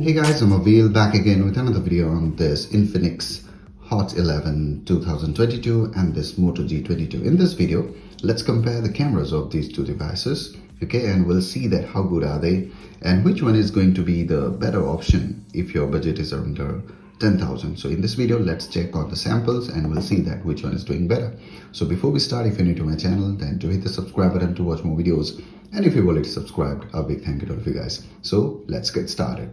Hey guys, I'm Abil back again with another video on this Infinix Hot 11 2022 and this Moto G22. In this video, let's compare the cameras of these two devices, okay, and we'll see that how good are they and which one is going to be the better option if your budget is under 10,000. So in this video, let's check on the samples and we'll see that which one is doing better. So before we start, if you're new to my channel, then do hit the subscribe button to watch more videos. And if you've already subscribed, a big thank you to all of you guys. So let's get started.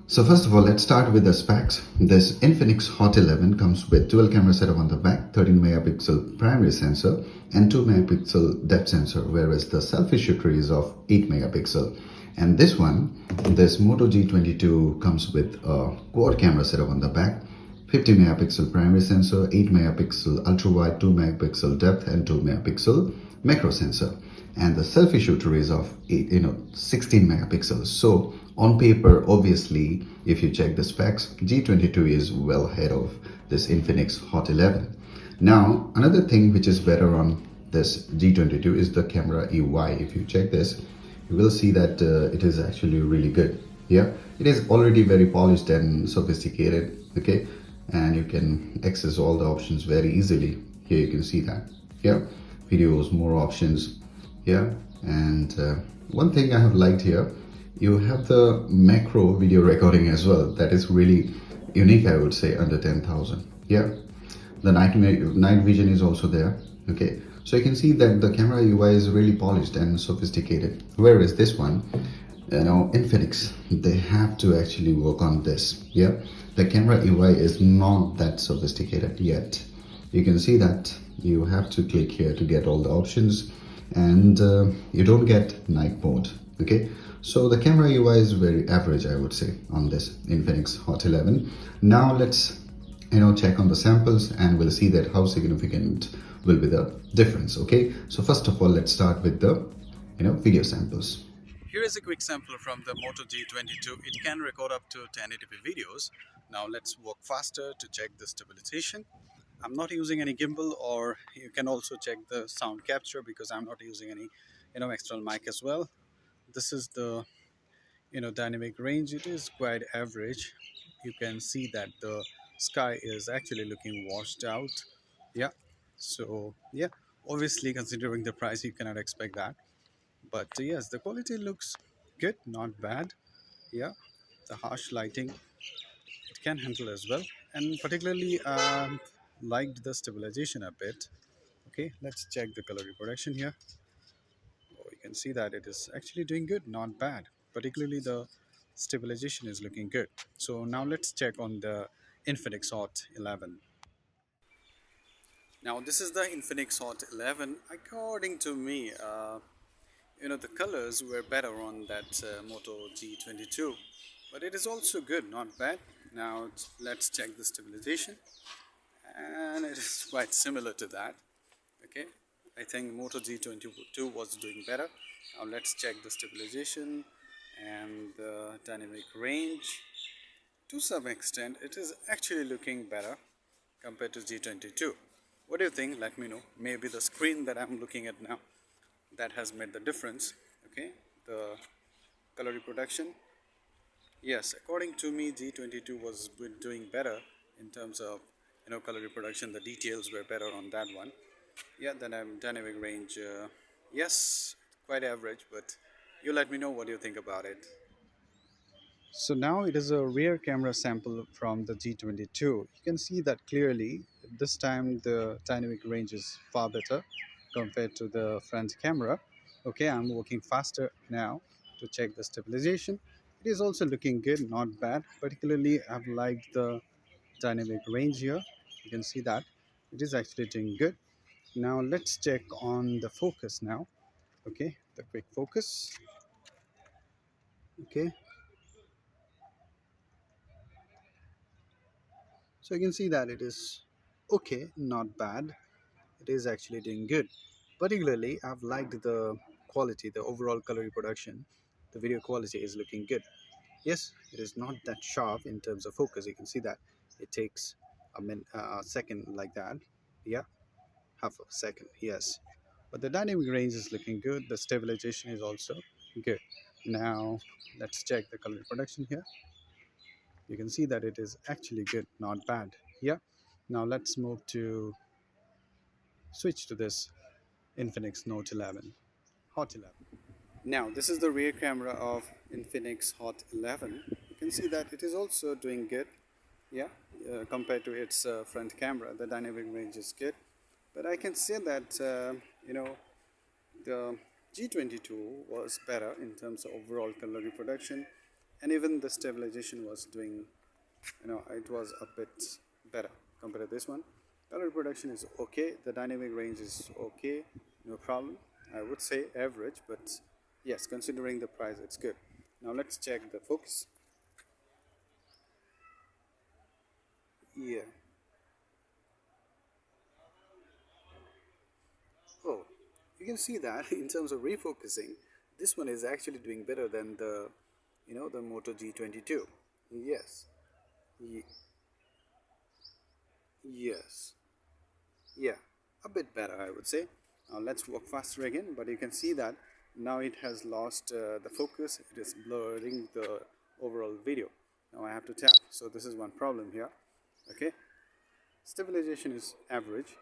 So first of all, let's start with the specs. This Infinix Hot 11 comes with dual camera setup on the back, 13 megapixel primary sensor and 2 megapixel depth sensor, whereas the selfie shooter is of 8 megapixel. And this one, this Moto G22 comes with a quad camera setup on the back, 50 megapixel primary sensor, 8 megapixel ultra wide, 2 megapixel depth and 2 megapixel macro sensor. And the selfie shooter is of 16 megapixels. So on paper, obviously, if you check the specs, G22 is well ahead of this Infinix Hot 11. Now, another thing which is better on this G22 is the camera UI. If you check this, you will see that it is actually really good. Yeah, it is already very polished and sophisticated, okay, and you can access all the options very easily. Here you can see that. Yeah, videos, more options. Yeah, and one thing I have liked here, you have the macro video recording as well. That is really unique, I would say, under 10,000. Yeah, the night vision is also there. Okay, so you can see that the camera UI is really polished and sophisticated, whereas this one, Infinix, they have to actually work on this. Yeah, the camera UI is not that sophisticated yet. You can see that you have to click here to get all the options, and you don't get night mode. Okay, so the camera UI is very average, I would say, on this Infinix Hot 11. Now let's check on the samples and we'll see that how significant will be the difference. Okay, so first of all, let's start with the video samples. Here is a quick sample from the Moto G22. It can record up to 1080p videos. Now let's work faster to check the stabilization. I'm not using any gimbal, or you can also check the sound capture because I'm not using any external mic as well. This is the dynamic range. It is quite average. You can see that the sky is actually looking washed out. Yeah, so yeah, obviously considering the price you cannot expect that, but yes, the quality looks good, not bad. Yeah, the harsh lighting it can handle as well, and particularly liked the stabilization a bit. Okay, let's check the color reproduction here. Oh, you can see that it is actually doing good, not bad. Particularly the stabilization is looking good. So now let's check on the Infinix Hot 11. Now this is the Infinix Hot 11. According to me, the colors were better on that Moto G22, but it is also good, not bad. Now let's check the stabilization, and it is quite similar to that. Okay, I think Moto G22 was doing better. Now let's check the stabilization and the dynamic range. To some extent, it is actually looking better compared to G22. What do you think? Let me know. Maybe the screen that I'm looking at now, that has made the difference. Okay, the color reproduction. Yes, according to me, G22 was doing better in terms of color reproduction. The details were better on that one. Yeah, then dynamic range. Yes, quite average, but you let me know what you think about it. So now it is a rear camera sample from the G22. You can see that clearly. This time the dynamic range is far better compared to the front camera. Okay, I'm working faster now to check the stabilization. It is also looking good, not bad. Particularly, I've liked the dynamic range here. You can see that it is actually doing good. Now let's check on the focus now. Okay, the quick focus. Okay, so you can see that it is okay, not bad. It is actually doing good. Particularly, I've liked the quality, the overall color reproduction. The video quality is looking good. Yes, it is not that sharp in terms of focus. You can see that it takes a second like that. Yeah, half a second. Yes, but the dynamic range is looking good. The stabilization is also good. Now let's check the color reproduction here. You can see that it is actually good, not bad. Yeah. Now let's move to switch to this Infinix Note 11, Hot 11. Now this is the rear camera of Infinix Hot 11. You can see that it is also doing good. Yeah, compared to its front camera, the dynamic range is good. But I can say that the G22 was better in terms of overall color reproduction, and even the stabilization was doing, it was a bit better compared to this one. Color reproduction is okay, the dynamic range is okay, no problem. I would say average, but yes, considering the price, it's good. Now let's check the focus. Yeah. Oh, you can see that in terms of refocusing, this one is actually doing better than the Moto G22. Yes. Ye- yes. Yeah, a bit better, I would say. Now let's walk faster again, but you can see that now it has lost the focus. It is blurring the overall video. Now I have to tap. So this is one problem here. Okay. Stabilization is average.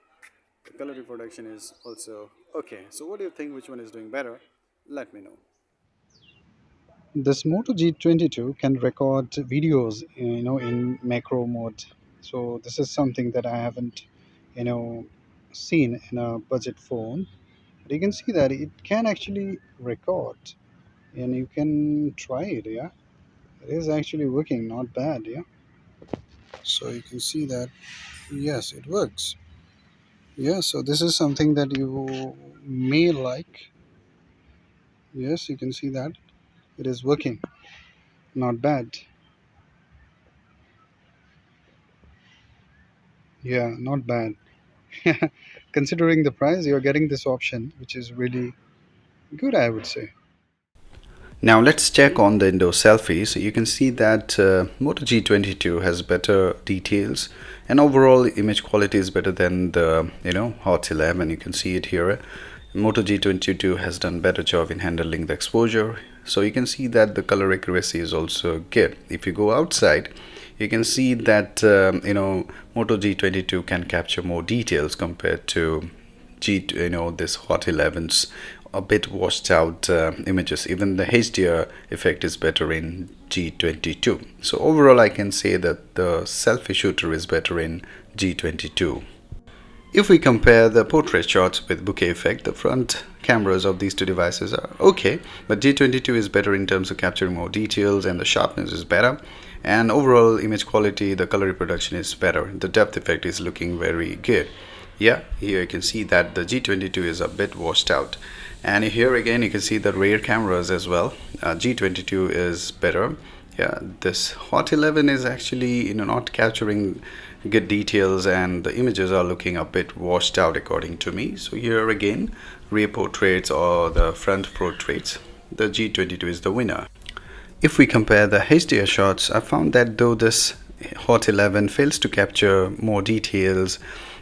The color reproduction is also okay. So what do you think? Which one is doing better? Let me know. This Moto G22 can record videos, in macro mode. So this is something that I haven't, you know, seen in a budget phone. But you can see that it can actually record, and you can try it. Yeah, it is actually working, not bad. Yeah. So you can see that yes, it works. Yeah. So this is something that you may like. Yes, you can see that it is working, not bad. Yeah, not bad. Considering the price, you're getting this option, which is really good, I would say. Now let's check on the indoor selfies. You can see that Moto G22 has better details and overall image quality is better than the Hot 11. You can see it here. Moto G22 has done better job in handling the exposure. So you can see that the color accuracy is also good. If you go outside, you can see that Moto G22 can capture more details compared to this Hot 11's a bit washed out images. Even the HDR effect is better in G22. So overall I can say that the selfie shooter is better in G22. If we compare the portrait shots with bokeh effect, the front cameras of these two devices are okay, but G22 is better in terms of capturing more details and the sharpness is better. And overall image quality, the color reproduction is better. The depth effect is looking very good. Yeah, here you can see that the G22 is a bit washed out. And here again you can see the rear cameras as well. G22 is better. Yeah, this Hot 11 is actually not capturing good details and the images are looking a bit washed out according to me. So here again, rear portraits or the front portraits, the G22 is the winner. If we compare the HDR shots, I found that though this Hot 11 fails to capture more details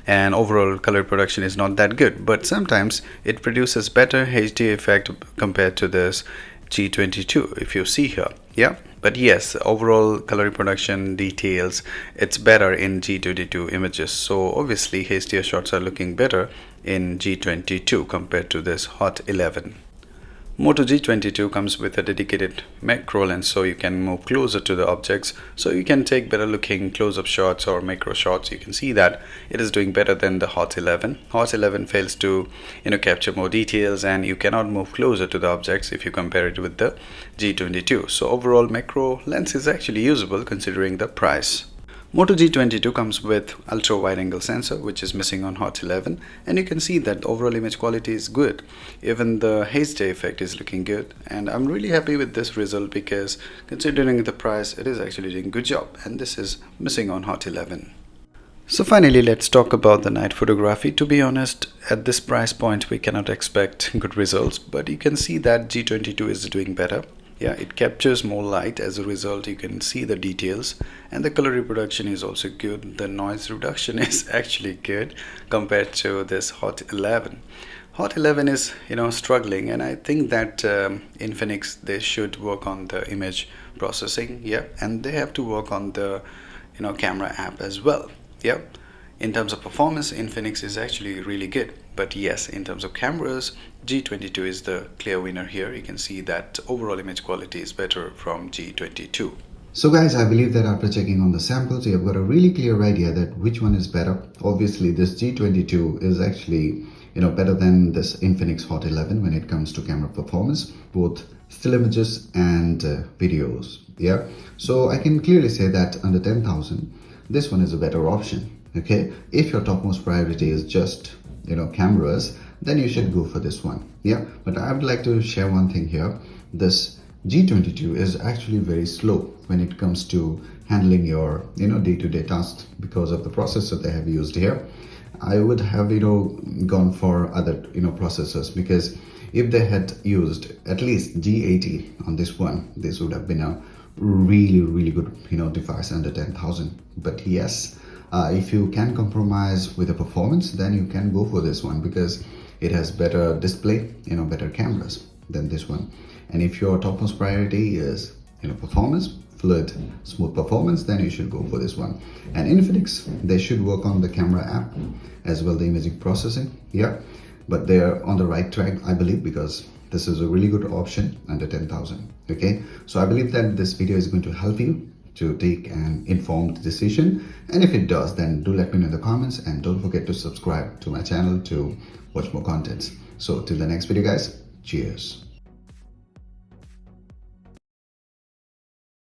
and overall color production is not that good, but sometimes it produces better HD effect compared to this G22 if you see here. Yeah, but yes, overall color production details, it's better in G22 images. So obviously HDR shots are looking better in G22 compared to this Hot 11. Moto G22 comes with a dedicated macro lens, so you can move closer to the objects, so you can take better looking close-up shots or macro shots. You can see that it is doing better than the Hot 11. Hot 11 fails to capture more details and you cannot move closer to the objects if you compare it with the G22. So overall macro lens is actually usable considering the price. Moto G22 comes with ultra wide angle sensor, which is missing on Hot 11, and you can see that the overall image quality is good. Even the HDR effect is looking good, and I'm really happy with this result because considering the price, it is actually doing a good job, and this is missing on Hot 11. So finally, let's talk about the night photography. To be honest, at this price point we cannot expect good results, but you can see that G22 is doing better. Yeah, it captures more light. As a result, you can see the details, and the color reproduction is also good. The noise reduction is actually good compared to this Hot 11. Hot 11 is, struggling, and I think that Infinix, they should work on the image processing, yeah, and they have to work on the, camera app as well, yeah. In terms of performance, Infinix is actually really good, but yes, in terms of cameras, G22 is the clear winner here. You can see that overall image quality is better from G22. So guys, I believe that after checking on the samples, you have got a really clear idea that which one is better. Obviously, this G22 is actually, better than this Infinix Hot 11 when it comes to camera performance, both still images and videos. Yeah, so I can clearly say that under 10,000, this one is a better option. Okay, if your topmost priority is just cameras, then you should go for this one. Yeah, but I would like to share one thing here. This G22 is actually very slow when it comes to handling your day-to-day tasks because of the processor they have used here. I would have gone for other processors, because if they had used at least G80 on this one, this would have been a really good device under 10,000. But yes, if you can compromise with the performance, then you can go for this one, because it has better display, better cameras than this one. And if your topmost priority is performance, fluid, smooth performance, then you should go for this one. And Infinix, they should work on the camera app as well, the imaging processing. Yeah, but they're on the right track, I believe, because this is a really good option under 10,000. Okay, so I believe that this video is going to help you to take an informed decision, and if it does, then do let me know in the comments, and don't forget to subscribe to my channel to watch more contents. So till the next video guys, cheers.